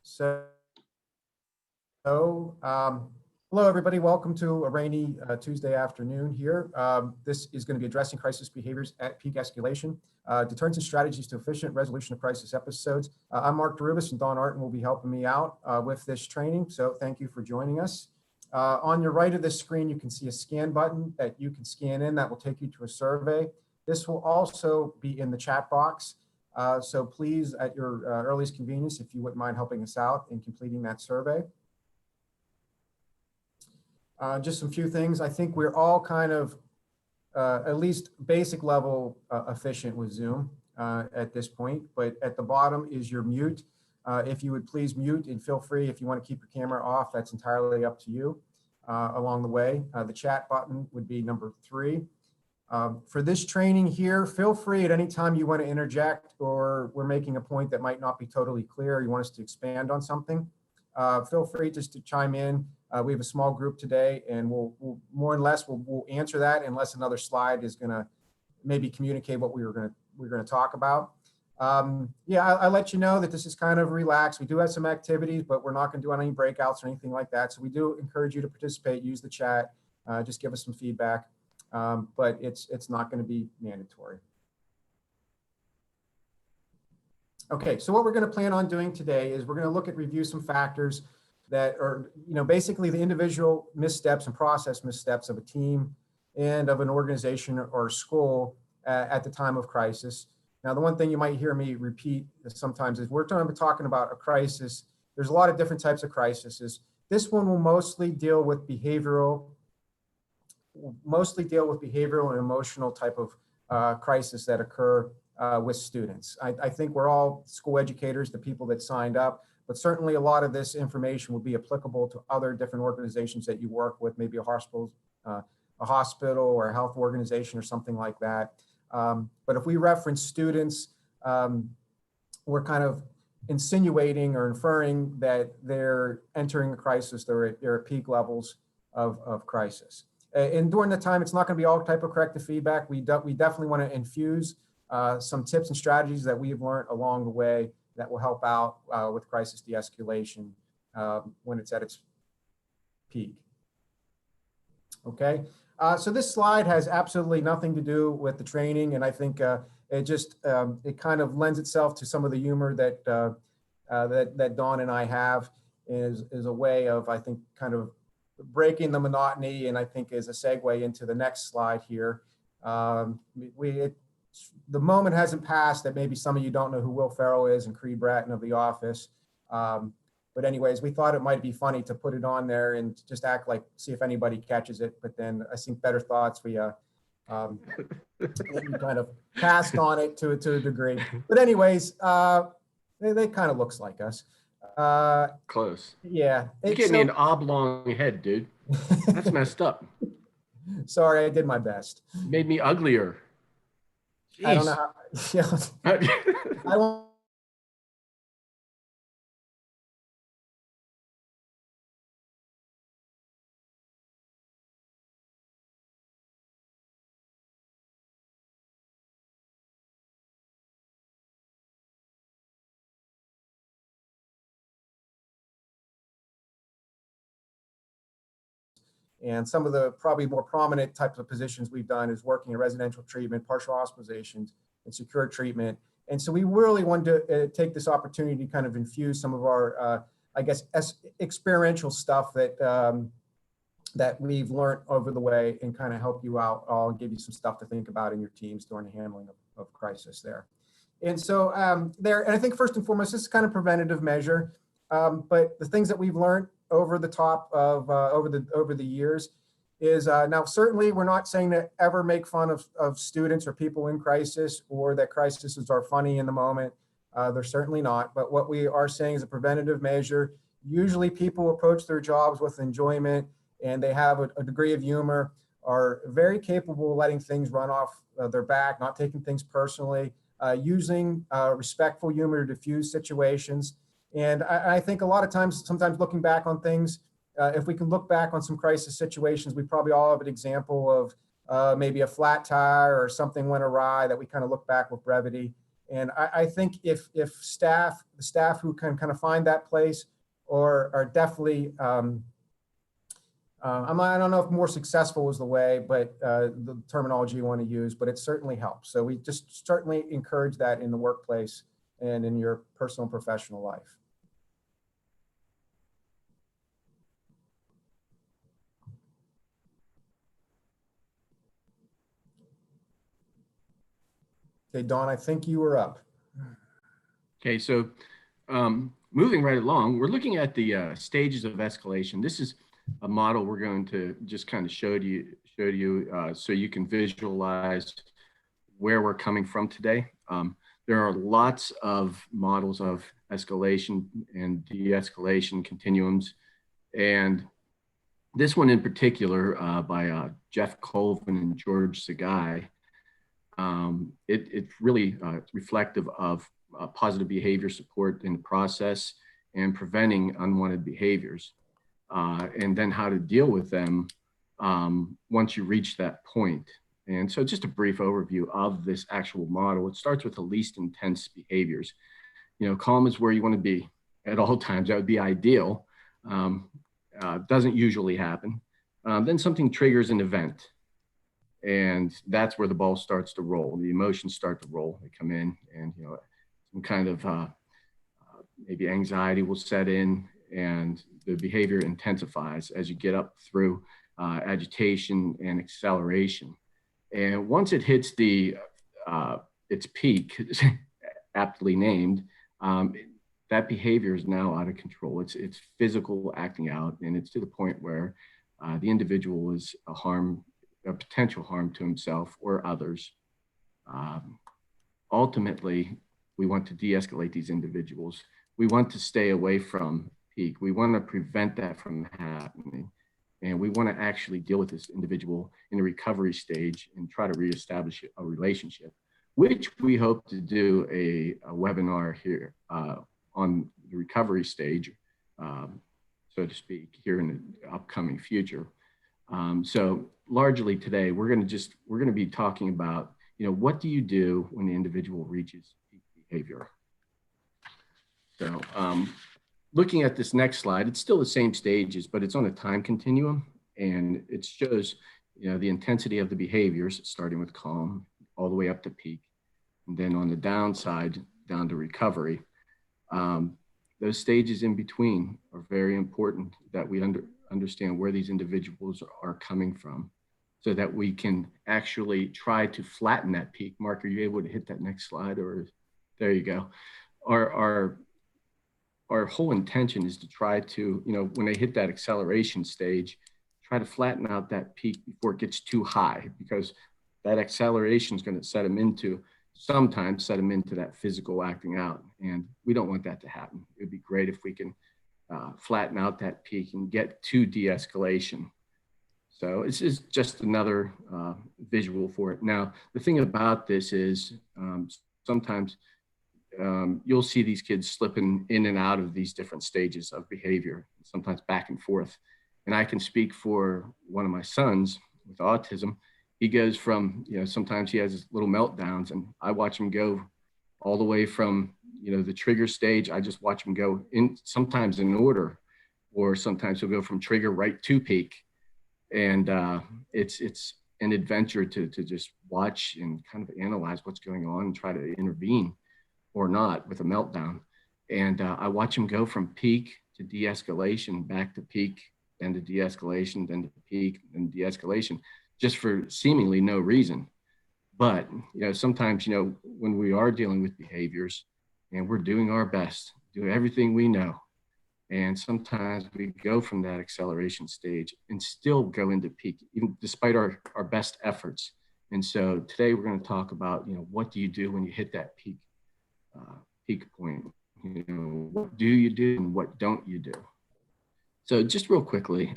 So, hello everybody, welcome to a rainy Tuesday afternoon here. This is going to be addressing crisis behaviors at peak escalation, deterrents and strategies to efficient resolution of crisis episodes. I'm Mark DeRubeis, and Arotin will be helping me out with this training, so thank you for joining us. On your right of this screen, you can see a scan button that you can scan in that will take you to a survey. This will also be in the chat box. So please, at your earliest convenience, if you wouldn't mind helping us out in completing that survey. Just some few things. I think we're all kind of, at least basic level efficient with Zoom at this point, but at the bottom is your mute. If you would please mute, and feel free if you want to keep your camera off, that's entirely up to you along the way. The chat button would be number 3. For this training here, feel free at any time you want to interject, or we're making a point that might not be totally clear, you want us to expand on something, feel free just to chime in. We have a small group today, and we'll more or less we'll answer that unless another slide is going to maybe communicate what we're going to talk about. Yeah, I'll let you know that this is kind of relaxed. We do have some activities, but we're not going to do any breakouts or anything like that. So we do encourage you to participate, use the chat, just give us some feedback. But it's not going to be mandatory. Okay, so what we're going to plan on doing today is we're going to review some factors that are, basically the individual missteps and process missteps of a team and of an organization or school at the time of crisis. Now, the one thing you might hear me repeat sometimes is we're talking about a crisis. There's a lot of different types of crises. This one will mostly deal with behavioral and emotional type of crisis that occur with students. I think we're all school educators, the people that signed up, but certainly a lot of this information will be applicable to other different organizations that you work with, maybe a hospital or a health organization or something like that. But if we reference students, we're kind of insinuating or inferring that they're entering a crisis, they're at peak levels of crisis. And during the time, it's not going to be all type of corrective feedback. We definitely want to infuse some tips and strategies that we've learned along the way that will help out with crisis de-escalation when it's at its peak. Okay, so this slide has absolutely nothing to do with the training, and I think it kind of lends itself to some of the humor that that Dawn and I have is a way of, I think, kind of breaking the monotony, and I think is a segue into the next slide here. The moment hasn't passed that maybe some of you don't know who Will Ferrell is and Creed Bratton of The Office. But anyways, we thought it might be funny to put it on there and just act like, see if anybody catches it. But then I think better thoughts, we kind of passed on it to a degree. But anyways, they kind of looks like us. Close. Yeah. You gave me an oblong head, dude. That's messed up. Sorry, I did my best. Made me uglier. Jeez. I don't know how. I won't. And some of the probably more prominent types of positions we've done is working in residential treatment, partial hospitalizations, and secure treatment. And so we really wanted to take this opportunity to kind of infuse some of our, I guess, experiential stuff that that we've learned over the way and kind of help you out, all give you some stuff to think about in your teams during the handling of crisis there. And so and I think first and foremost, this is kind of preventative measure, but the things that we've learned over the top of over the years is now certainly we're not saying to ever make fun of students or people in crisis, or that crises are funny in the moment. They're certainly not. But what we are saying is a preventative measure. Usually people approach their jobs with enjoyment, and they have a degree of humor, are very capable of letting things run off their back, not taking things personally, using respectful humor to diffuse situations. And I think a lot of times, sometimes looking back on things, if we can look back on some crisis situations, we probably all have an example of maybe a flat tire or something went awry that we kind of look back with brevity. And I think if the staff who can kind of find that place or are definitely, I don't know if more successful is the way, but the terminology you want to use, but it certainly helps. So we just certainly encourage that in the workplace and in your personal and professional life. Okay, Dawn, I think you were up. Okay, so moving right along, we're looking at the stages of escalation. This is a model we're going to just kind of show you so you can visualize where we're coming from today. There are lots of models of escalation and de-escalation continuums, and this one in particular by Jeff Colvin and George Sagai, it's really reflective of positive behavior support in the process and preventing unwanted behaviors, and then how to deal with them once you reach that point. And so just a brief overview of this actual model. It starts with the least intense behaviors. Calm is where you want to be at all times. That would be ideal. Doesn't usually happen. Then something triggers an event. And that's where the ball starts to roll. The emotions start to roll. They come in and, some kind of maybe anxiety will set in and the behavior intensifies as you get up through agitation and acceleration. And once it hits its peak, aptly named, that behavior is now out of control. It's physical acting out, and it's to the point where the individual is a potential harm to himself or others. Ultimately, we want to de-escalate these individuals. We want to stay away from peak. We want to prevent that from happening. And we want to actually deal with this individual in the recovery stage and try to reestablish a relationship, which we hope to do a webinar here on the recovery stage, so to speak, here in the upcoming future. So largely today, we're going to be talking about, what do you do when the individual reaches peak behavior? So looking at this next slide, it's still the same stages, but it's on a time continuum, and it shows, the intensity of the behaviors, starting with calm all the way up to peak, and then on the downside, down to recovery. Those stages in between are very important that we understand where these individuals are coming from, so that we can actually try to flatten that peak. Mark, are you able to hit that next slide? Or there you go. Our whole intention is to try to, when they hit that acceleration stage, try to flatten out that peak before it gets too high, because that acceleration is going to sometimes set them into that physical acting out. And we don't want that to happen. It would be great if we can flatten out that peak and get to de-escalation. So it's just another visual for it. Now, the thing about this is sometimes you'll see these kids slipping in and out of these different stages of behavior, sometimes back and forth. And I can speak for one of my sons with autism. He goes from, sometimes he has his little meltdowns, and I watch him go all the way from, the trigger stage. I just watch him go sometimes in order, or sometimes he'll go from trigger right to peak. And it's an adventure to just watch and kind of analyze what's going on and try to intervene or not with a meltdown. And I watch him go from peak to de-escalation, back to peak, then to de-escalation, then to peak, and de-escalation, just for seemingly no reason. But sometimes, when we are dealing with behaviors and we're doing our best, doing everything we know, and sometimes we go from that acceleration stage and still go into peak, even despite our best efforts. And so today we're going to talk about, what do you do when you hit that peak point? What do you do and what don't you do? So just real quickly,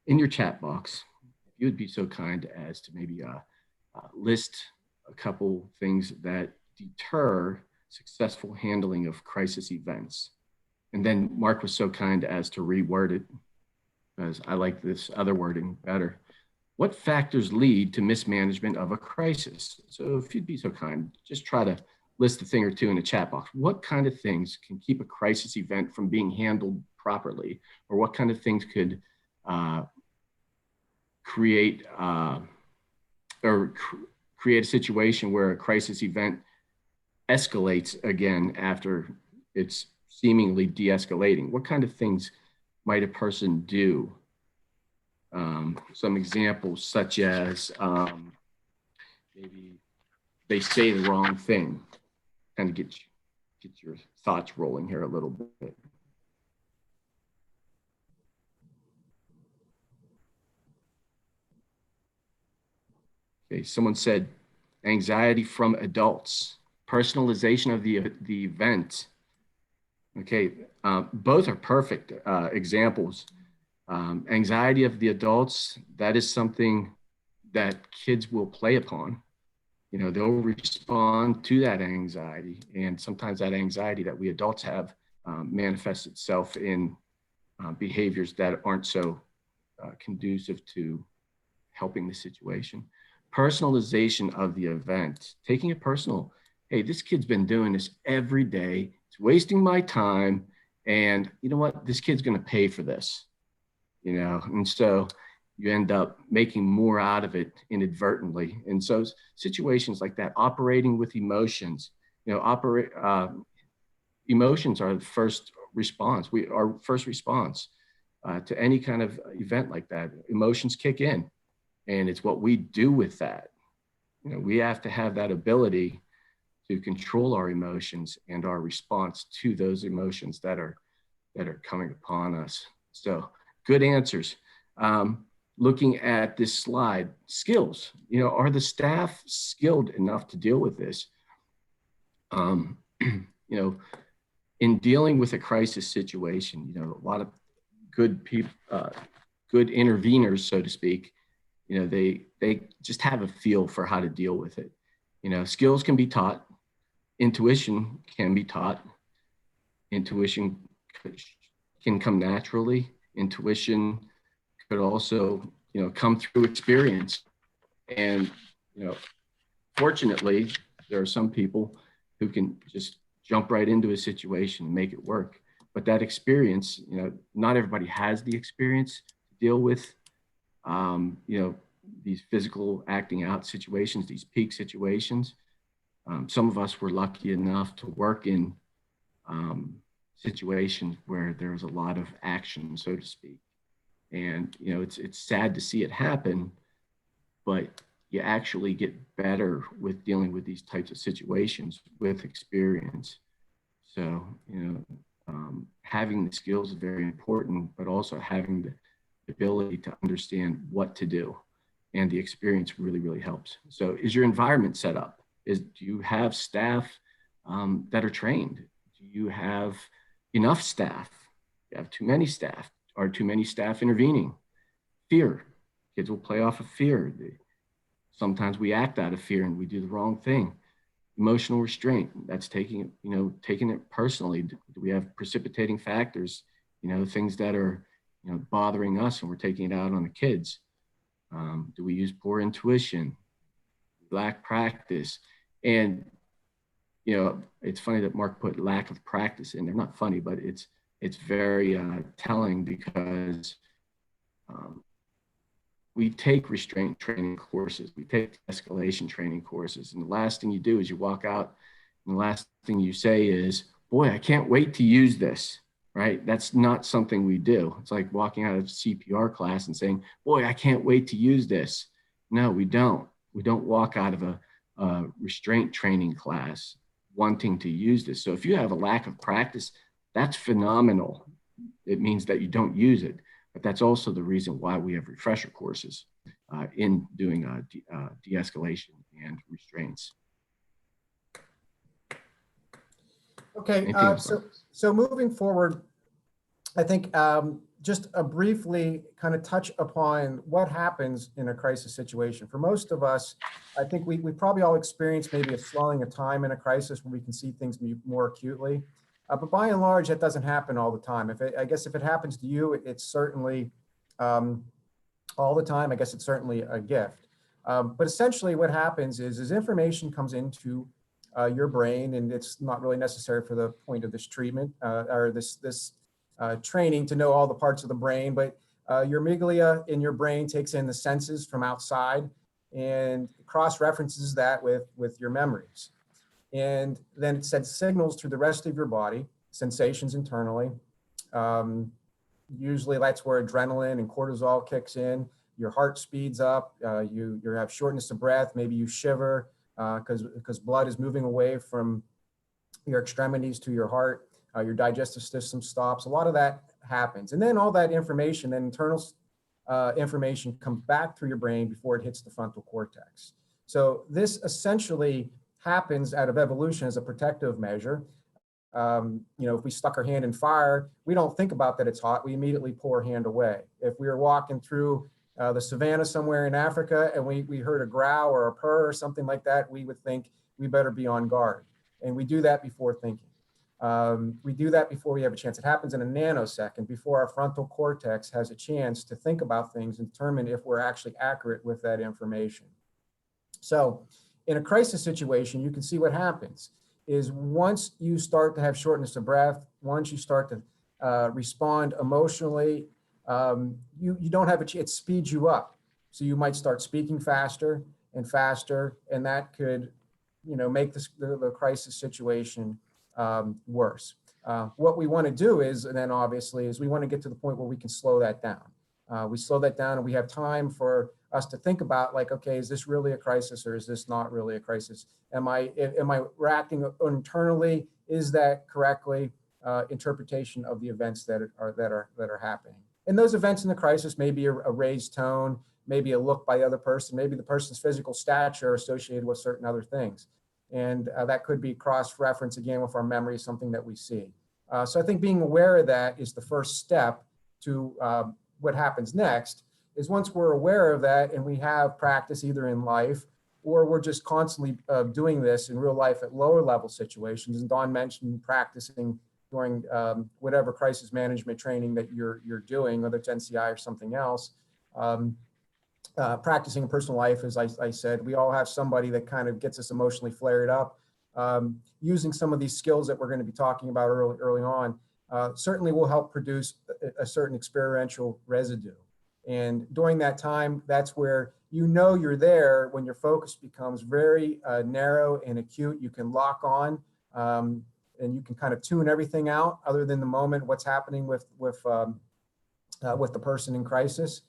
in your chat box, if you would be so kind as to maybe list a couple things that deter successful handling of crisis events. And then Mark was so kind as to reword it, because I like this other wording better. What factors lead to mismanagement of a crisis? So if you'd be so kind, just try to list a thing or two in the chat box. What kind of things can keep a crisis event from being handled properly? Or what kind of things could create create a situation where a crisis event escalates again after it's seemingly de-escalating? What kind of things might a person do? Some examples such as maybe they say the wrong thing. Kind of get your thoughts rolling here a little bit. Okay, someone said anxiety from adults, personalization of the event. Okay, both are perfect examples. Anxiety of the adults, that is something that kids will play upon. You know, they'll respond to that anxiety, and sometimes that anxiety that we adults have manifests itself in behaviors that aren't so conducive to helping the situation. Personalization of the event, taking it personal. Hey, this kid's been doing this every day. It's wasting my time. And you know what? This kid's going to pay for this, you know? And so you end up making more out of it inadvertently. And so situations like that, operating with emotions, you know, emotions are the first response. Our first response to any kind of event like that. Emotions kick in, and it's what we do with that. You know, we have to have that ability to control our emotions and our response to those emotions that are coming upon us. So good answers. Looking at this slide, skills, you know, are the staff skilled enough to deal with this? You know, in dealing with a crisis situation, you know, a lot of good people, good interveners, so to speak, you know, they just have a feel for how to deal with it. You know, skills can be taught. Intuition can be taught. Intuition can come naturally. Intuition could also, you know, come through experience. And, you know, fortunately, there are some people who can just jump right into a situation and make it work. But that experience, you know, not everybody has the experience to deal with, you know, these physical acting out situations, these peak situations. Some of us were lucky enough to work in situations where there's a lot of action, so to speak. And, you know, it's sad to see it happen, but you actually get better with dealing with these types of situations with experience. So, you know, having the skills is very important, but also having the ability to understand what to do. And the experience really, really helps. So is your environment set up? Do you have staff that are trained? Do you have enough staff? You have too many staff? Are too many staff intervening? Fear. Kids will play off of fear. Sometimes we act out of fear and we do the wrong thing. Emotional restraint. That's taking it personally. Do we have precipitating factors? You know, things that are, you know, bothering us and we're taking it out on the kids. Do we use poor intuition? Lack practice? And, you know, it's funny that Mark put lack of practice in. They're not funny, but it's very telling because we take restraint training courses, we take escalation training courses, and the last thing you do is you walk out and the last thing you say is, boy, I can't wait to use this, right? That's not something we do. It's like walking out of CPR class and saying, boy, I can't wait to use this. No, we don't. We don't walk out of a restraint training class wanting to use this. So if you have a lack of practice, that's phenomenal. It means that you don't use it, but that's also the reason why we have refresher courses in doing de-escalation and restraints. Okay, so moving forward, I think just briefly kind of touch upon what happens in a crisis situation. For most of us, I think we probably all experience maybe a slowing of time in a crisis where we can see things more acutely. But by and large, that doesn't happen all the time. I guess if it happens to you, it's certainly all the time. I guess it's certainly a gift. But essentially what happens is information comes into your brain, and it's not really necessary for the point of this treatment or this training to know all the parts of the brain, but your amygdala in your brain takes in the senses from outside and cross-references that with your memories. And then it sends signals to the rest of your body, sensations internally. Usually that's where adrenaline and cortisol kicks in. Your heart speeds up, you have shortness of breath, maybe you shiver because blood is moving away from your extremities to your heart. Your digestive system stops. A lot of that happens. And then all that information, and internal information, comes back through your brain before it hits the frontal cortex. So this essentially happens out of evolution as a protective measure. If we stuck our hand in fire, we don't think about that it's hot. We immediately pull our hand away. If we were walking through the savannah somewhere in Africa and we heard a growl or a purr or something like that, we would think we better be on guard. And we do that before thinking. We do that before we have a chance. It happens in a nanosecond before our frontal cortex has a chance to think about things and determine if we're actually accurate with that information. So in a crisis situation, you can see what happens is once you start to have shortness of breath, once you start to respond emotionally, you don't have it speeds you up. So you might start speaking faster, and that could, make the crisis situation worse. What we want to do is we want to get to the point where we can slow that down. We slow that down and we have time for us to think about, like, okay, is this really a crisis or is this not really a crisis? Am I reacting internally? Is that correctly interpretation of the events that are happening? And those events in the crisis may be a raised tone, maybe a look by the other person, maybe the person's physical stature associated with certain other things. And that could be cross-reference again with our memory, something that we see. So I think being aware of that is the first step to what happens next. Is once we're aware of that and we have practice either in life or we're just constantly doing this in real life at lower level situations. And Dawn mentioned practicing during whatever crisis management training that you're doing, whether it's NCI or something else. Practicing in personal life, as I said, we all have somebody that kind of gets us emotionally flared up. Using some of these skills that we're going to be talking about early on certainly will help produce a certain experiential residue. And during that time, that's where you're there when your focus becomes very narrow and acute. You can lock on and you can kind of tune everything out other than the moment, what's happening with the person in crisis.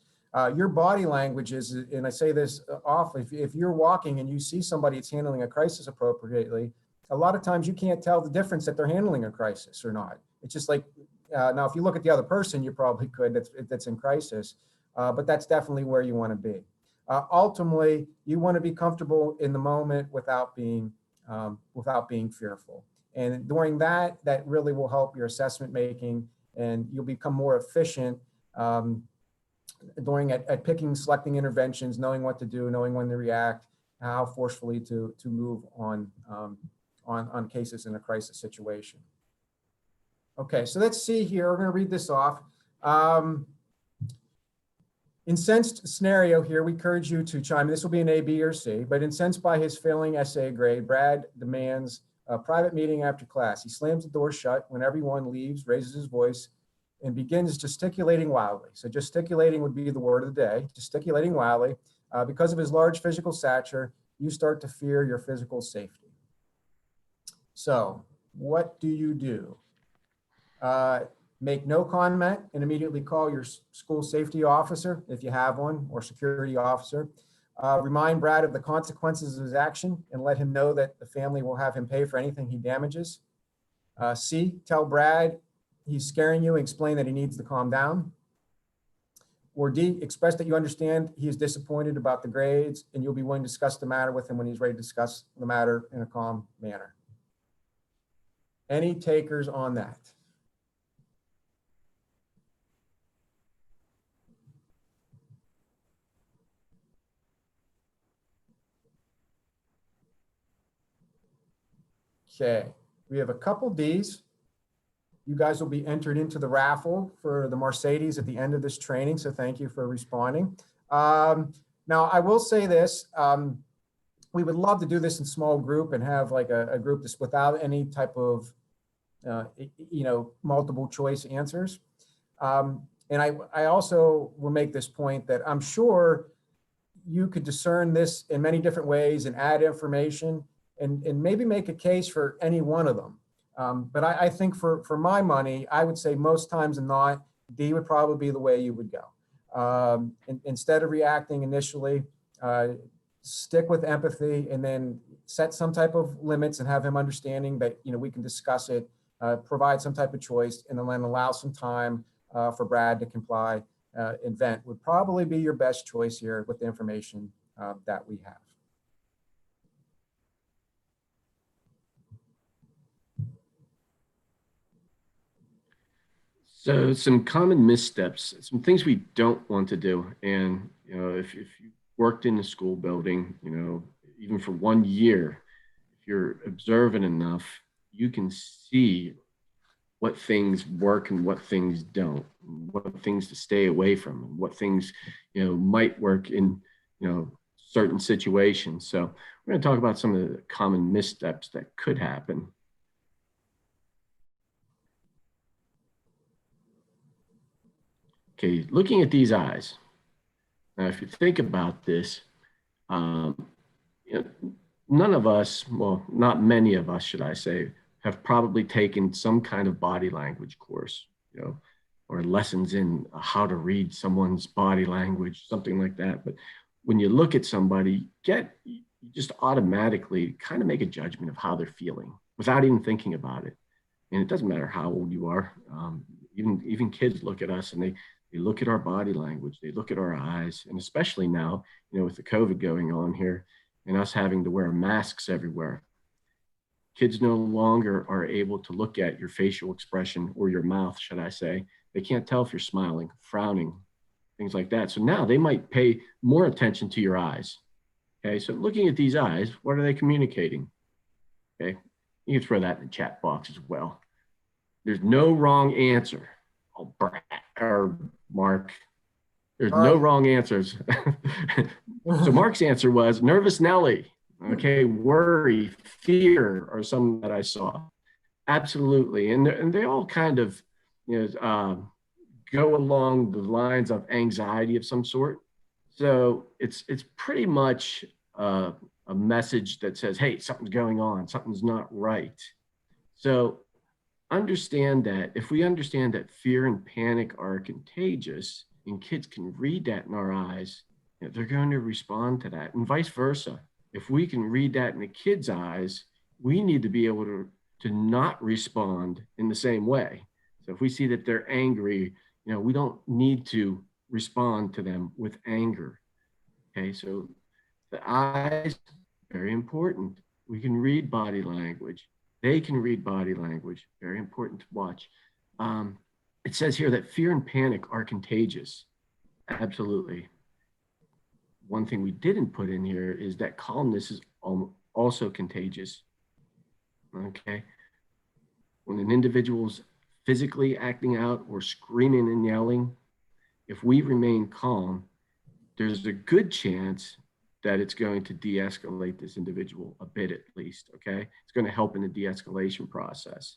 Your body language is, and I say this often, if you're walking and you see somebody that's handling a crisis appropriately, a lot of times you can't tell the difference that they're handling a crisis or not. It's just like, now if you look at the other person, you probably could, that's in crisis, but that's definitely where you want to be. Ultimately, you want to be comfortable in the moment without being fearful. And during that really will help your assessment making, and you'll become more efficient at picking, selecting interventions, knowing what to do, knowing when to react, how forcefully to move on cases in a crisis situation. Okay, so let's see here. We're going to read this off. Incensed scenario here, we encourage you to chime in. This will be an A, B, or C, but incensed by his failing essay grade, Brad demands a private meeting after class. He slams the door shut when everyone leaves, raises his voice, and begins gesticulating wildly. So gesticulating would be the word of the day, gesticulating wildly. Because of his large physical stature, you start to fear your physical safety. So what do you do? Make no comment and immediately call your school safety officer, if you have one, or security officer. Remind Brad of the consequences of his action and let him know that the family will have him pay for anything he damages. C, tell Brad he's scaring you and explain that he needs to calm down. Or D, express that you understand he is disappointed about the grades and you'll be willing to discuss the matter with him when he's ready to discuss the matter in a calm manner. Any takers on that? Okay, we have a couple Ds. You guys will be entered into the raffle for the Mercedes at the end of this training, so thank you for responding. Now, I will say this. When we would love to do this in small group and have like a group that's without any type of, multiple choice answers. And I also will make this point that I'm sure you could discern this in many different ways and add information and maybe make a case for any one of them. But I think for my money, I would say most times than not, D would probably be the way you would go. Instead of reacting initially, stick with empathy and then set some type of limits and have him understanding that, we can discuss it, provide some type of choice, and then allow some time for Brad to comply and vent would probably be your best choice here with the information that we have. So some common missteps, some things we don't want to do. And, if you worked in a school building, even for 1 year, if you're observant enough, you can see what things work and what things don't, what things to stay away from, and what things, might work in, certain situations. So we're going to talk about some of the common missteps that could happen. Okay, looking at these eyes. Now, if you think about this, none of us, well, not many of us, should I say, have probably taken some kind of body language course, or lessons in how to read someone's body language, something like that. But when you look at somebody, you just automatically kind of make a judgment of how they're feeling without even thinking about it. And it doesn't matter how old you are. Even kids look at us and they look at our body language, they look at our eyes, and especially now, with the COVID going on here and us having to wear masks everywhere, kids no longer are able to look at your facial expression or your mouth, should I say. They can't tell if you're smiling, frowning, things like that. So now they might pay more attention to your eyes. Okay, so looking at these eyes, what are they communicating? Okay, you can throw that in the chat box as well. There's no wrong answer. Oh, Brad or Mark, there's no wrong answers. So Mark's answer was nervous Nelly, okay, worry, fear are some that I saw. Absolutely, and they all kind of, go along the lines of anxiety of some sort. So it's pretty much a message that says, hey, something's going on, something's not right. So understand that if we understand that fear and panic are contagious and kids can read that in our eyes, they're going to respond to that, and vice versa. If we can read that in the kids' eyes, we need to be able to not respond in the same way. So if we see that they're angry, we don't need to respond to them with anger. Okay, so the eyes, very important. We can read body language. They can read body language, very important to watch. It says here that fear and panic are contagious. Absolutely. One thing we didn't put in here is that calmness is also contagious. Okay. When an individual's physically acting out or screaming and yelling, if we remain calm, there's a good chance that it's going to de-escalate this individual a bit at least, okay? It's going to help in the de-escalation process.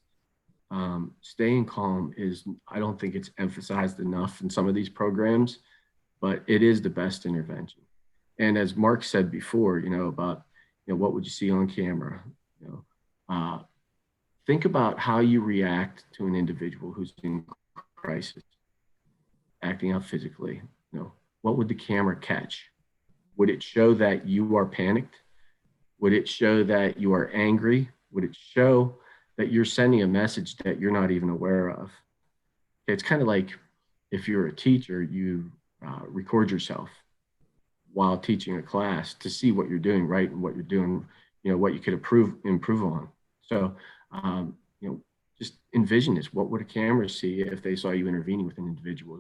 Staying calm is, I don't think it's emphasized enough in some of these programs, but it is the best intervention. And as Mark said before, about, what would you see on camera? Think about how you react to an individual who's in crisis, acting out physically. What would the camera catch? Would it show that you are panicked? Would it show that you are angry? Would it show that you're sending a message that you're not even aware of? It's kind of like if you're a teacher, you record yourself while teaching a class to see what you're doing right and what you're doing, what you could improve on. So, just envision this. What would a camera see if they saw you intervening with an individual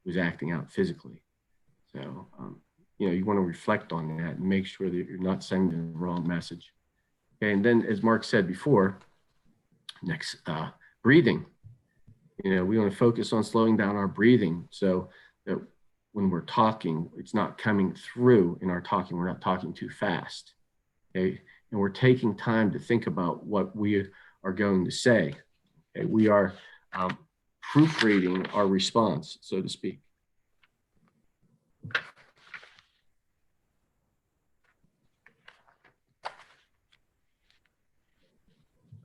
who's acting out physically? So, you want to reflect on that and make sure that you're not sending the wrong message. Okay, and then as Mark said before, next, breathing. We want to focus on slowing down our breathing so that when we're talking, it's not coming through in our talking. We're not talking too fast. okay? And we're taking time to think about what we are going to say. Okay? We are proofreading our response, so to speak.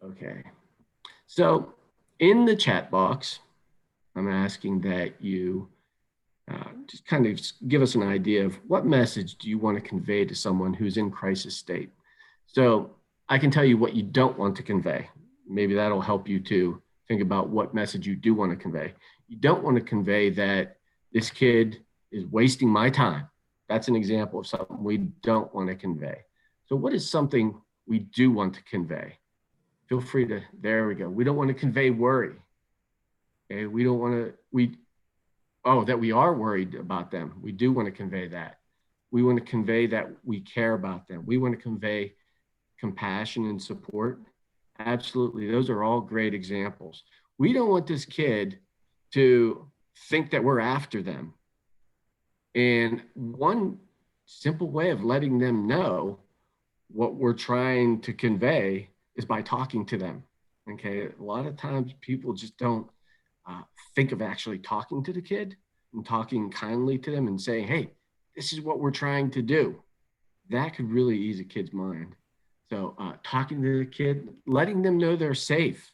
Okay, so in the chat box, I'm asking that you just kind of give us an idea of what message do you want to convey to someone who's in crisis state. So I can tell you what you don't want to convey. Maybe that'll help you to think about what message you do want to convey. You don't want to convey that this kid is wasting my time. That's an example of something we don't want to convey. So what is something we do want to convey? Feel free to, there we go. We don't want to convey worry. Okay, we don't want to, that we are worried about them. We do want to convey that. We want to convey that we care about them. We want to convey compassion and support. Absolutely, those are all great examples. We don't want this kid to think that we're after them. And one simple way of letting them know what we're trying to convey is by talking to them. Okay, a lot of times people just don't think of actually talking to the kid and talking kindly to them and saying, hey, this is what we're trying to do. That could really ease a kid's mind. So talking to the kid, letting them know they're safe,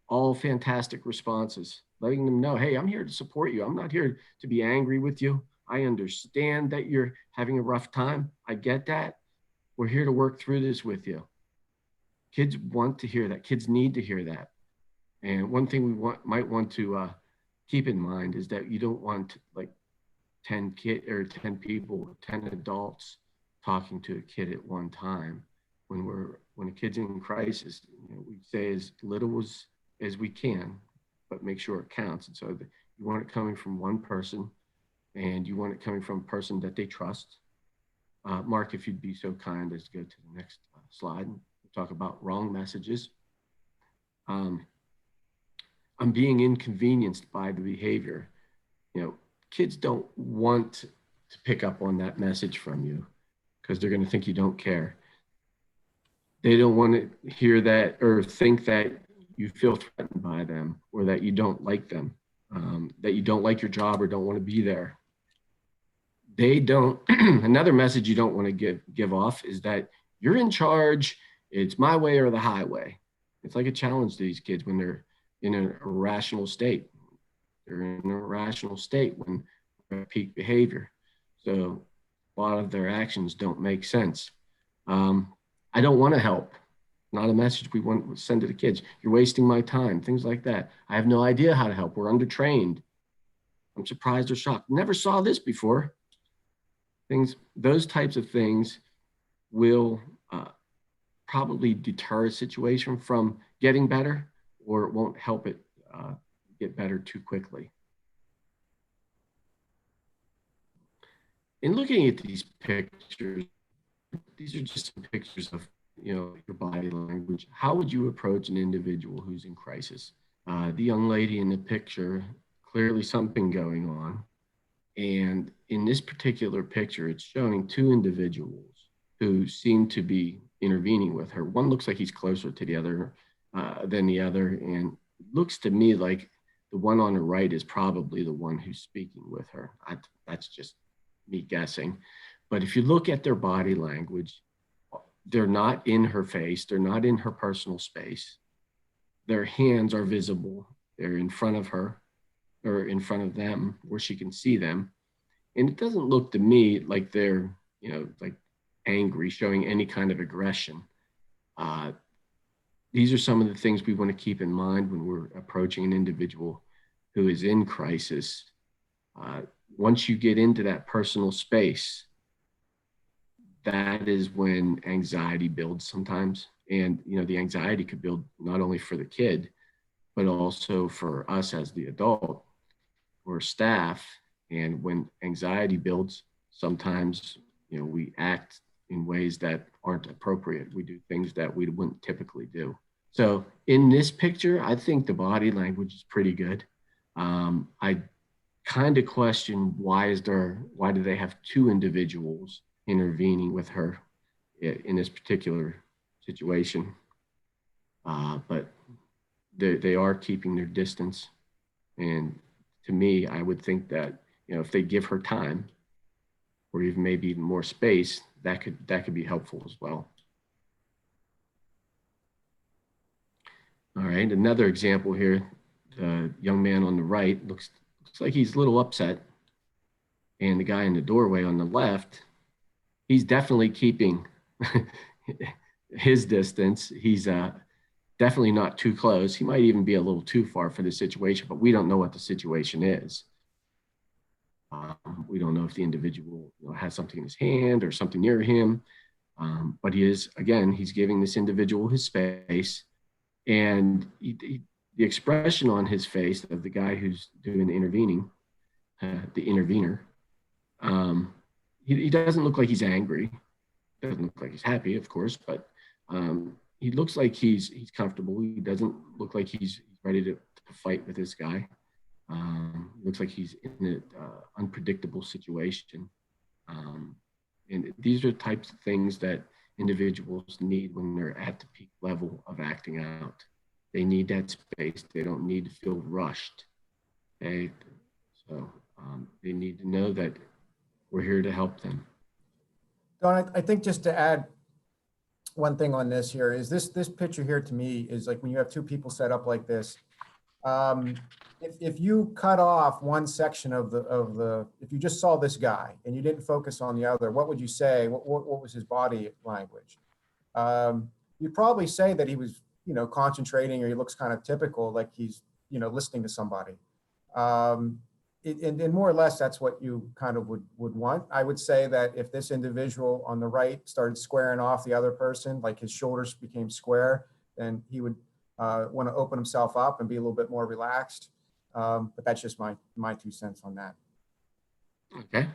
all fantastic responses. Letting them know, hey, I'm here to support you. I'm not here to be angry with you. I understand that you're having a rough time. I get that. We're here to work through this with you. Kids want to hear that. Kids need to hear that. And one thing we might want to keep in mind is that you don't want like 10 people, 10 adults talking to a kid at one time. When a kid's in crisis, we say as little as we can, but make sure it counts. And so you want it coming from one person, and you want it coming from a person that they trust. Mark, if you'd be so kind as to go to the next slide, we'll talk about wrong messages. I'm being inconvenienced by the behavior. Kids don't want to pick up on that message from you because they're going to think you don't care. They don't want to hear that or think that you feel threatened by them or that you don't like them, that you don't like your job or don't want to be there. They don't, another message you don't want to give off is that you're in charge, it's my way or the highway. It's like a challenge to these kids when they're in an irrational state. They're in an irrational state when they're at peak behavior. So a lot of their actions don't make sense. I don't want to help. Not a message we want to send to the kids. You're wasting my time, things like that. I have no idea how to help. We're undertrained. I'm surprised or shocked. Never saw this before. Those types of things will probably deter a situation from getting better, or it won't help it get better too quickly. In looking at these pictures, these are just some pictures of your body language. How would you approach an individual who's in crisis? The young lady in the picture, clearly something going on. And in this particular picture, it's showing two individuals who seem to be intervening with her. One looks like he's closer to the other than the other, and looks to me like the one on the right is probably the one who's speaking with her. That's just me guessing. But if you look at their body language, they're not in her face. They're not in her personal space. Their hands are visible. They're in front of her or in front of them where she can see them. And it doesn't look to me like they're, like angry, showing any kind of aggression. These are some of the things we want to keep in mind when we're approaching an individual who is in crisis. Once you get into that personal space, that is when anxiety builds sometimes. And, the anxiety could build not only for the kid, but also for us as the adult or staff. And when anxiety builds, sometimes, we act in ways that aren't appropriate. We do things that we wouldn't typically do. So in this picture, I think the body language is pretty good. I kind of question why do they have two individuals intervening with her? in this particular situation. But they are keeping their distance. And to me, I would think that, if they give her time or even maybe even more space, that could be helpful as well. All right, another example here, the young man on the right looks like he's a little upset. And the guy in the doorway on the left, he's definitely keeping his distance. He's definitely not too close. He might even be a little too far for the situation, but we don't know what the situation is. We don't know if the individual has something in his hand or something near him. But he's giving this individual his space. And the expression on his face of the guy who's doing the intervening, the intervener, he doesn't look like he's angry. Doesn't look like he's happy, of course, but he looks like he's comfortable. He doesn't look like he's ready to fight with this guy. Looks like he's in an unpredictable situation. And these are the types of things that individuals need when they're at the peak level of acting out. They need that space. They don't need to feel rushed. Okay? So they need to know that we're here to help them. Don, I think just to add one thing on this here is this picture here to me is like when you have two people set up like this. If you cut off one section of the if you just saw this guy and you didn't focus on the other, what would you say? What was his body language? You'd probably say that he was, concentrating, or he looks kind of typical, like he's, listening to somebody. And more or less, that's what you kind of would want. I would say that if this individual on the right started squaring off the other person, like his shoulders became square, then he would want to open himself up and be a little bit more relaxed. But that's just my 2 cents on that. Okay.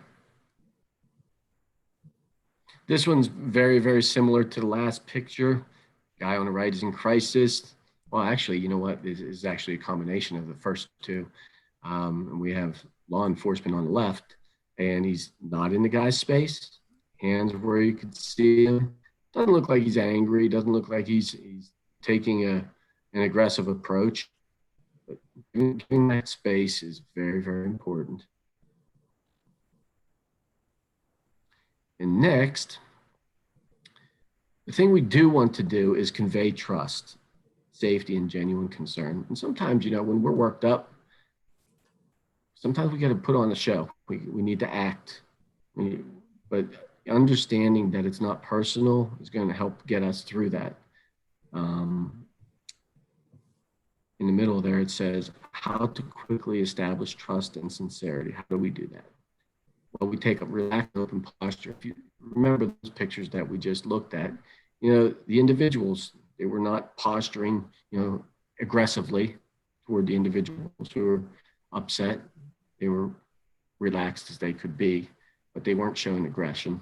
This one's very, very similar to the last picture. Guy on the right is in crisis. Well, actually, you know what? This is actually a combination of the first two. And we have law enforcement on the left, and he's not in the guy's space. Hands are where you can see him. Doesn't look like he's angry. Doesn't look like he's taking an aggressive approach. But giving that space is very, very important. And next, the thing we do want to do is convey trust, safety, and genuine concern. And sometimes, when we're worked up, sometimes we got to put on a show. We need to act. But understanding that it's not personal is going to help get us through that. In the middle there, it says, how to quickly establish trust and sincerity. How do we do that? Well, we take a relaxed, open posture. If you remember those pictures that we just looked at, the individuals, they were not posturing, aggressively toward the individuals who were upset. They were relaxed as they could be, but they weren't showing aggression.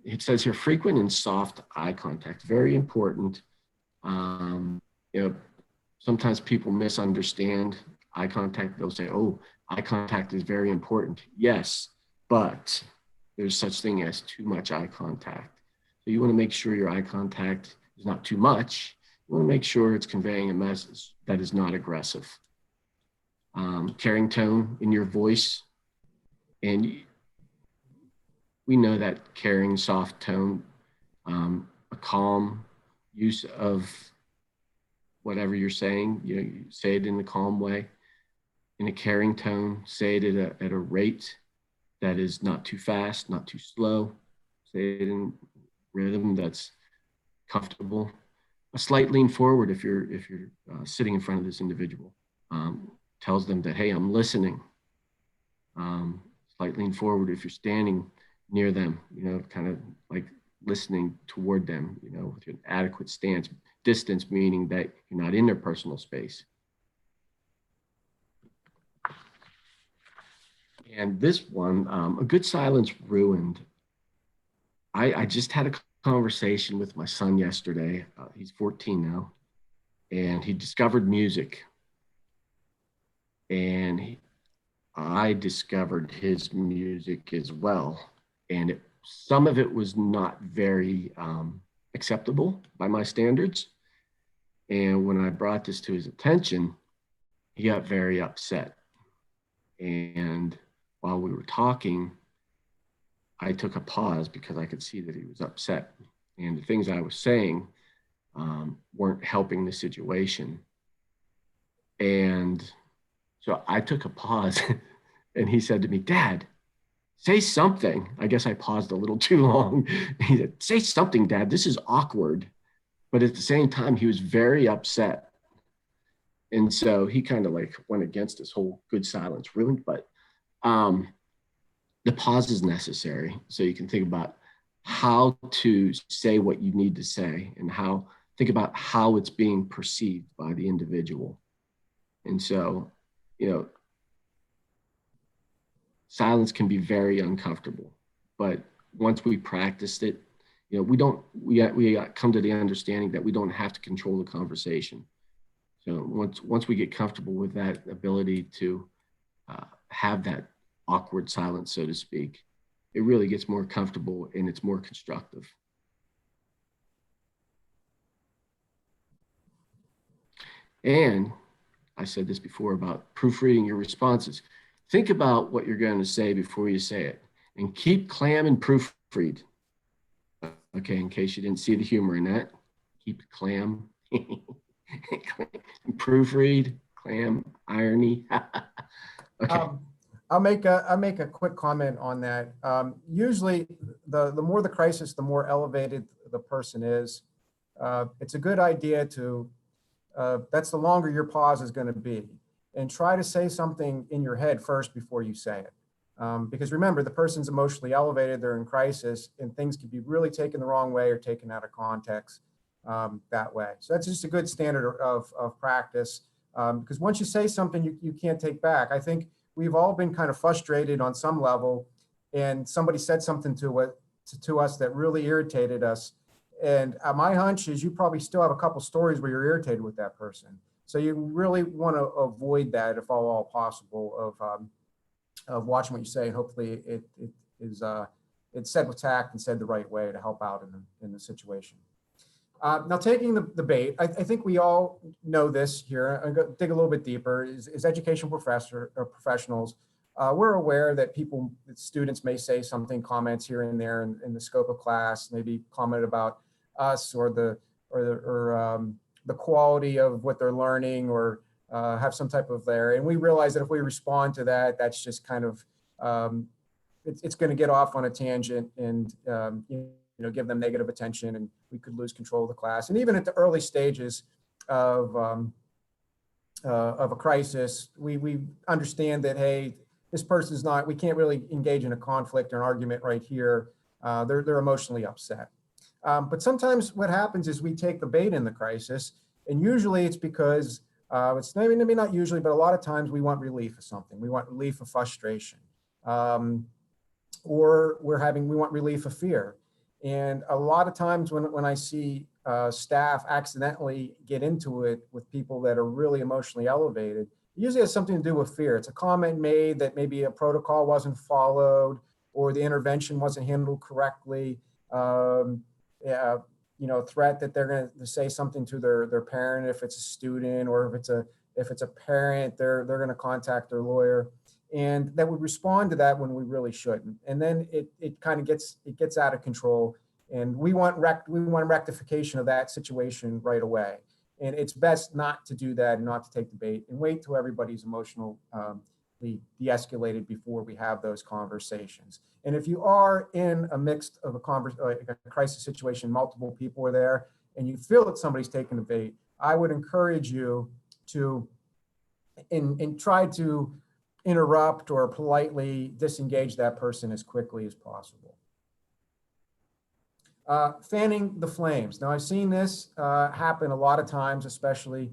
It says here, frequent and soft eye contact, very important. Sometimes people misunderstand eye contact. They'll say, oh, eye contact is very important. Yes, but there's such thing as too much eye contact. So you want to make sure your eye contact is not too much. You want to make sure it's conveying a message that is not aggressive. Carrying tone in your voice. And we know that carrying soft tone, a calm use of whatever you're saying, you say it in a calm way, in a caring tone, say it at a rate that is not too fast, not too slow, say it in rhythm that's comfortable. A slight lean forward if you're sitting in front of this individual, tells them that, hey, I'm listening. Slight lean forward if you're standing near them, kind of like listening toward them, with an adequate stance. Distance meaning that you're not in their personal space. And this one, a good silence ruined. I just had a conversation with my son yesterday. He's 14 now, and he discovered music. And I discovered his music as well. And it some of it was not very acceptable by my standards. And when I brought this to his attention, he got very upset. And while we were talking, I took a pause because I could see that he was upset. And the things I was saying weren't helping the situation. And so I took a pause and he said to me, "Dad, say something." I guess I paused a little too long. He said, "Say something, Dad. This is awkward." But at the same time, he was very upset. And so he kind of like went against this whole good silence ruling. But the pause is necessary. So you can think about how to say what you need to say and think about how it's being perceived by the individual. And so, silence can be very uncomfortable, but once we practiced it, we come to the understanding that we don't have to control the conversation. So once we get comfortable with that ability to have that awkward silence, so to speak, it really gets more comfortable and it's more constructive. And I said this before about proofreading your responses. Think about what you're going to say before you say it, and keep clam and proofread. Okay, in case you didn't see the humor in that, keep clam, proofread, clam, irony. Okay. I'll make a quick comment on that. Usually, the more the crisis, the more elevated the person is. It's a good idea to. That's the longer your pause is going to be, and try to say something in your head first before you say it. Because remember, the person's emotionally elevated, they're in crisis, and things could be really taken the wrong way or taken out of context that way. So that's just a good standard of practice. Because once you say something you can't take back, I think we've all been kind of frustrated on some level, and somebody said something to us that really irritated us. And my hunch is you probably still have a couple stories where you're irritated with that person. So you really want to avoid that if all possible of watching what you say, and hopefully it's said with tact and said the right way to help out in the situation. Now, taking the bait, I think we all know this here. I'm going to dig a little bit deeper. Is educational professionals, we're aware that students may say something, comments here and there in the scope of class, maybe comment about us or the quality of what they're learning, or have some type of there. And we realize that if we respond to that, that's just kind of, it's going to get off on a tangent and, give them negative attention, and we could lose control of the class. And even at the early stages of a crisis, we understand that, hey, this person's we can't really engage in a conflict or an argument right here. They're emotionally upset. But sometimes what happens is we take the bait in the crisis, and usually it's because it's maybe not usually, but a lot of times we want relief of something. We want relief of frustration, or we want relief of fear. And a lot of times when I see staff accidentally get into it with people that are really emotionally elevated, it usually has something to do with fear. It's a comment made that maybe a protocol wasn't followed, or the intervention wasn't handled correctly. Threat that they're going to say something to their parent if it's a student, or if it's a parent, they're going to contact their lawyer, and that would respond to that when we really shouldn't. And then it kind of gets out of control, and we want rectification of that situation right away. And it's best not to do that, and not to take the bait, and wait till everybody's emotionally de-escalated before we have those conversations. And if you are in a mixed of a crisis situation, multiple people are there, and you feel that somebody's taking the bait, I would encourage you to try to interrupt or politely disengage that person as quickly as possible. Fanning the flames. Now, I've seen this happen a lot of times, especially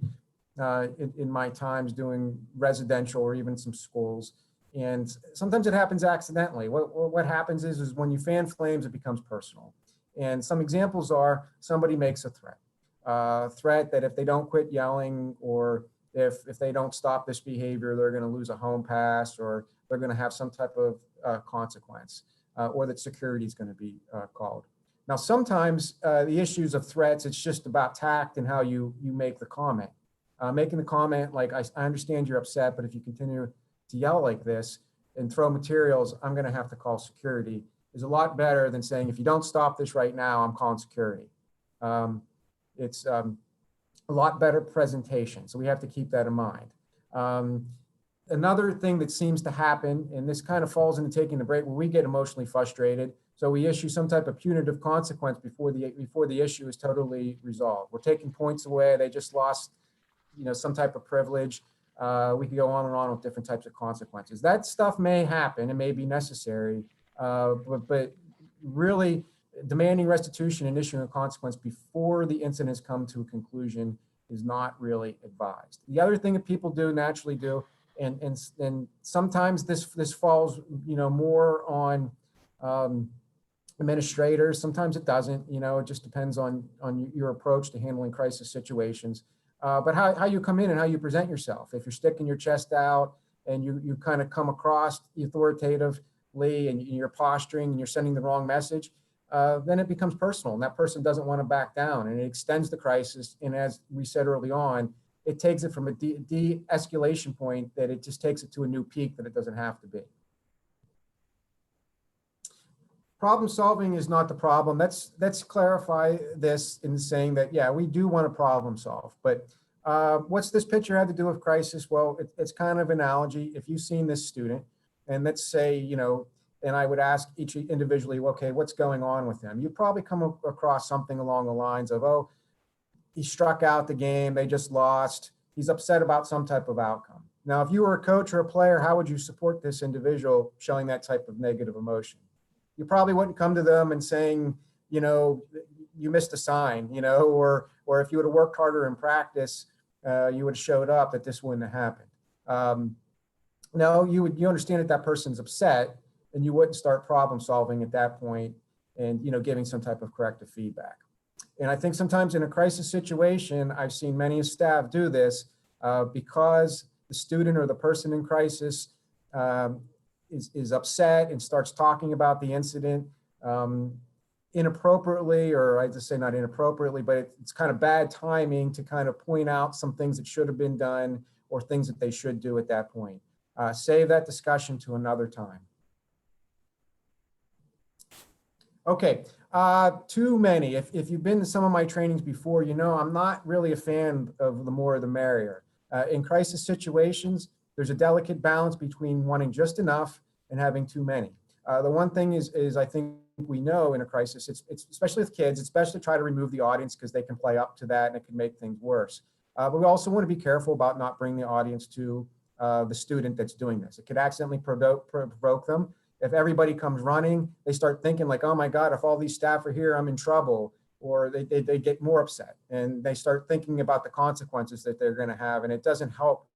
in my times doing residential or even some schools. And sometimes it happens accidentally. What happens is when you fan flames, it becomes personal. And some examples are somebody makes a threat that if they don't quit yelling, or if they don't stop this behavior, they're going to lose a home pass, or they're going to have some type of consequence. or that security is going to be called. Now, sometimes the issues of threats, it's just about tact and how you make the comment. Making the comment like, I understand you're upset, but if you continue to yell like this and throw materials, I'm going to have to call security, is a lot better than saying, if you don't stop this right now, I'm calling security. It's a lot better presentation. So we have to keep that in mind. Another thing that seems to happen, and this kind of falls into taking a break, where we get emotionally frustrated. So we issue some type of punitive consequence before the issue is totally resolved. We're taking points away. They just lost, some type of privilege. We could go on and on with different types of consequences. That stuff may happen and may be necessary, but really demanding restitution and issuing a consequence before the incident has come to a conclusion is not really advised. The other thing that people naturally do, and sometimes this falls, more on administrators. Sometimes it doesn't. It just depends on your approach to handling crisis situations. But how you come in and how you present yourself. If you're sticking your chest out and you kind of come across authoritatively and you're posturing and you're sending the wrong message, then it becomes personal, and that person doesn't want to back down, and it extends the crisis. And as we said early on, it takes it from a de-escalation point that it just takes it to a new peak that it doesn't have to be. Problem solving is not the problem. Let's clarify this in saying that, yeah, we do want to problem solve, but what's this picture have to do with crisis? Well, it's kind of an analogy. If you've seen this student, and let's say, and I would ask each individually, okay, what's going on with him? You probably come across something along the lines of, oh, he struck out the game, they just lost, he's upset about some type of outcome. Now, if you were a coach or a player, how would you support this individual showing that type of negative emotion? You probably wouldn't come to them and saying, you missed a sign, or if you would have worked harder in practice, you would have showed up, that this wouldn't have happened. No, you understand that person's upset, and you wouldn't start problem solving at that point and, giving some type of corrective feedback. And I think sometimes in a crisis situation, I've seen many staff do this because the student or the person in crisis is upset and starts talking about the incident inappropriately, or I just say not inappropriately, but it's kind of bad timing to kind of point out some things that should have been done or things that they should do at that point. Save that discussion to another time. Okay, too many. If you've been to some of my trainings before, I'm not really a fan of the more the merrier. In crisis situations, there's a delicate balance between wanting just enough and having too many. The one thing is I think we know in a crisis, it's especially with kids, it's best to try to remove the audience because they can play up to that and it can make things worse. But we also want to be careful about not bringing the audience to the student that's doing this. It could accidentally provoke them. If everybody comes running, they start thinking like, oh my God, if all these staff are here, I'm in trouble. Or they get more upset and they start thinking about the consequences that they're going to have. And it doesn't help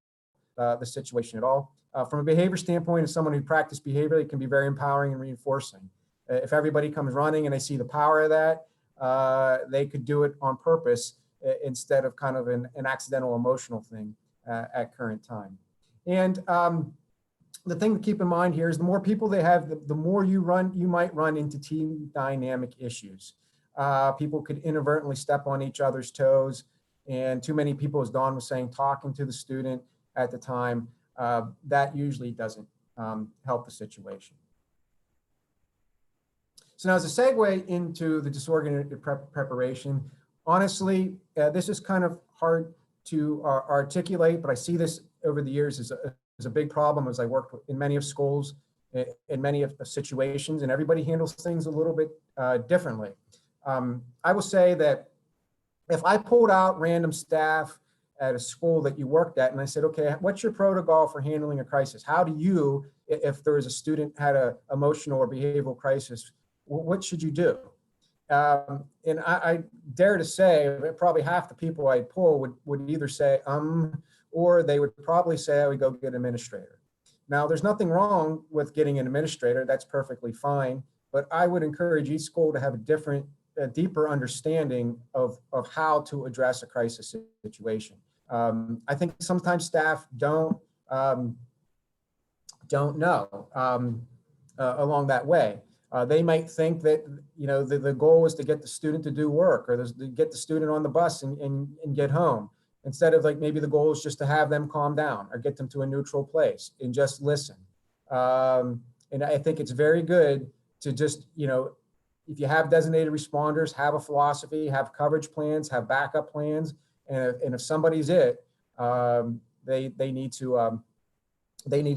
the situation at all. From a behavior standpoint, as someone who practiced behavior, it can be very empowering and reinforcing. If everybody comes running and they see the power of that, they could do it on purpose instead of kind of an accidental emotional thing at current time. And the thing to keep in mind here is the more people they have, the more you might run into team dynamic issues. People could inadvertently step on each other's toes, and too many people, as Dawn was saying, talking to the student at the time, that usually doesn't help the situation. So now as a segue into the disorganized preparation, honestly, this is kind of hard to articulate, but I see this over the years as a big problem as I worked in many of schools, in many of situations, and everybody handles things a little bit differently. I will say that if I pulled out random staff at a school that you worked at and I said, okay, what's your protocol for handling a crisis? How do you, if there was a student had an emotional or behavioral crisis, what should you do? And I dare to say probably half the people I'd pull would either say, or they would probably say, I would go get an administrator. Now, there's nothing wrong with getting an administrator. That's perfectly fine. But I would encourage each school to have a deeper understanding of how to address a crisis situation. I think sometimes staff don't know along that way. They might think that, the goal is to get the student to do work, or to get the student on the bus and get home, instead of like maybe the goal is just to have them calm down or get them to a neutral place and just listen. And I think it's very good to just, if you have designated responders, have a philosophy, have coverage plans, have backup plans. And if somebody's they need to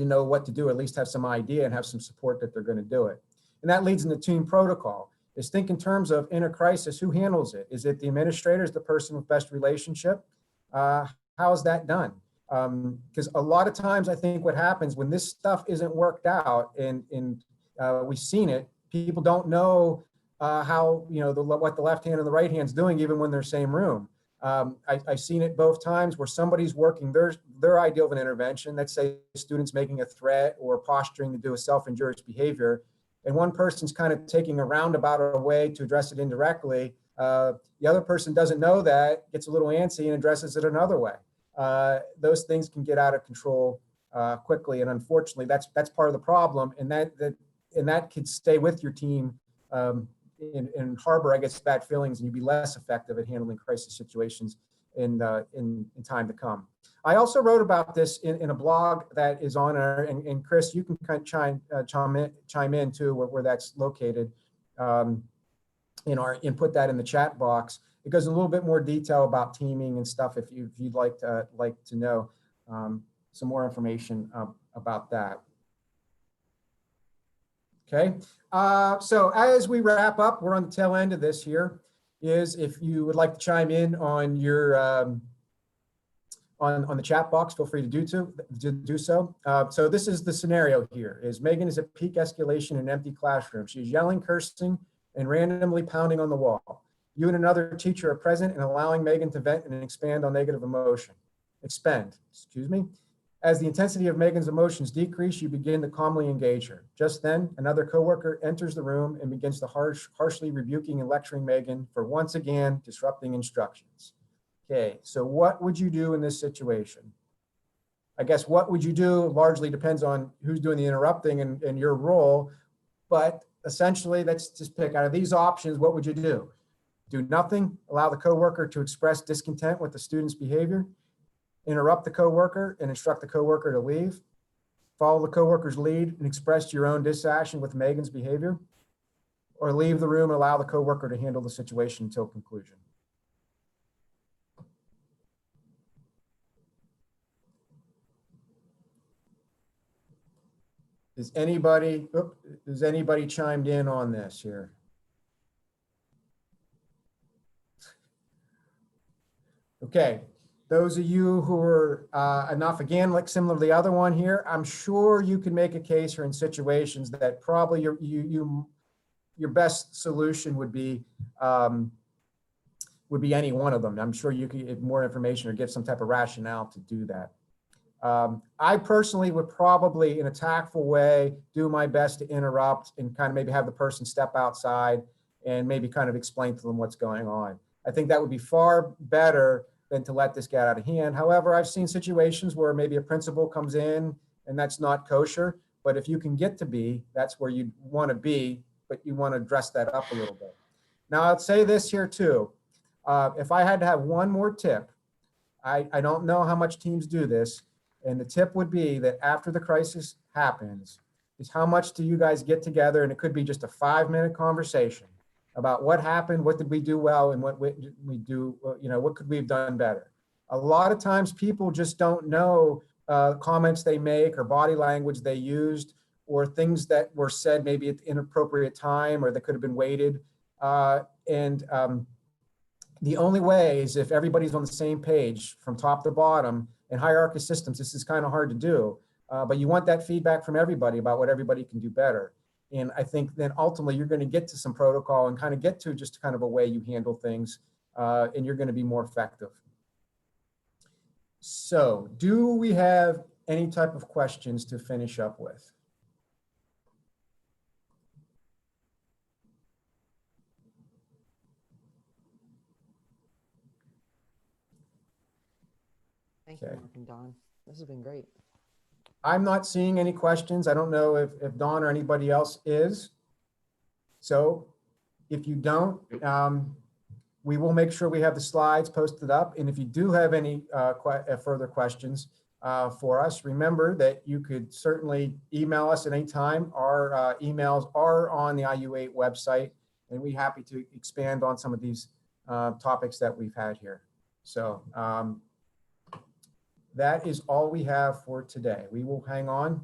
know what to do, at least have some idea and have some support that they're going to do it. And that leads into team protocol, is think in terms of in a crisis, who handles it? Is it the administrator, is the person with best relationship? How is that done? Because a lot of times I think what happens when this stuff isn't worked out, and we've seen it, people don't know how, what the left hand and the right hand's doing, even when they're same room. I've seen it both times where somebody's working their ideal of an intervention. Let's say students making a threat or posturing to do a self-injurious behavior, and one person's kind of taking a roundabout way to address it indirectly. The other person doesn't know that, gets a little antsy and addresses it another way. Those things can get out of control quickly, and unfortunately, that's part of the problem. And that could stay with your team and harbor, I guess, bad feelings, and you'd be less effective at handling crisis situations in time to come. I also wrote about this in a blog that is on our, and Chris, you can kind of chime in too, where that's located, and put that in the chat box. It goes in a little bit more detail about teaming and stuff if you'd like to know some more information about that. Okay, so as we wrap up, we're on the tail end of this here, is if you would like to chime in on your on the chat box, feel free to do so. So this is the scenario here, is Megan is at peak escalation in an empty classroom. She's yelling, cursing, and randomly pounding on the wall. You and another teacher are present and allowing Megan to vent and expand on negative emotion. As the intensity of Megan's emotions decrease, you begin to calmly engage her. Just then, another coworker enters the room and begins to harshly rebuking and lecturing Megan for once again disrupting instructions. Okay, so what would you do in this situation? I guess what would you do largely depends on who's doing the interrupting and your role, but essentially, let's just pick out of these options, what would you do? Do nothing, allow the coworker to express discontent with the student's behavior, interrupt the coworker and instruct the coworker to leave, follow the coworker's lead and express your own dissatisfaction with Megan's behavior, or leave the room and allow the coworker to handle the situation until conclusion. Is anybody chimed in on this here? Okay, those of you who are enough, again, like similar to the other one here, I'm sure you can make a case for in situations that probably your best solution would be any one of them. I'm sure you could get more information or give some type of rationale to do that. I personally would probably, in a tactful way, do my best to interrupt and kind of maybe have the person step outside and maybe kind of explain to them what's going on. I think that would be far better than to let this get out of hand. However, I've seen situations where maybe a principal comes in and that's not kosher, but if you can get to be, that's where you want to be, but you want to dress that up a little bit. Now, I'd say this here too. If I had to have one more tip, I don't know how much teams do this, and the tip would be that after the crisis happens, is how much do you guys get together, and it could be just a 5-minute conversation about what happened, what did we do well, and what we do, what could we have done better. A lot of times people just don't know comments they make or body language they used or things that were said maybe at the inappropriate time or that could have been weighted. The only way is if everybody's on the same page from top to bottom. In hierarchy systems, this is kind of hard to do, but you want that feedback from everybody about what everybody can do better. And I think then ultimately you're going to get to some protocol and kind of get to just kind of a way you handle things, and you're going to be more effective. So do we have any type of questions to finish up with? Thank you, Mark and Don. This has been great. I'm not seeing any questions. I don't know if Don or anybody else is. So if you don't, we will make sure we have the slides posted up. And if you do have any further questions for us, remember that you could certainly email us at any time. Our emails are on the IU8 website, and we're happy to expand on some of these topics that we've had here. So that is all we have for today. We will hang on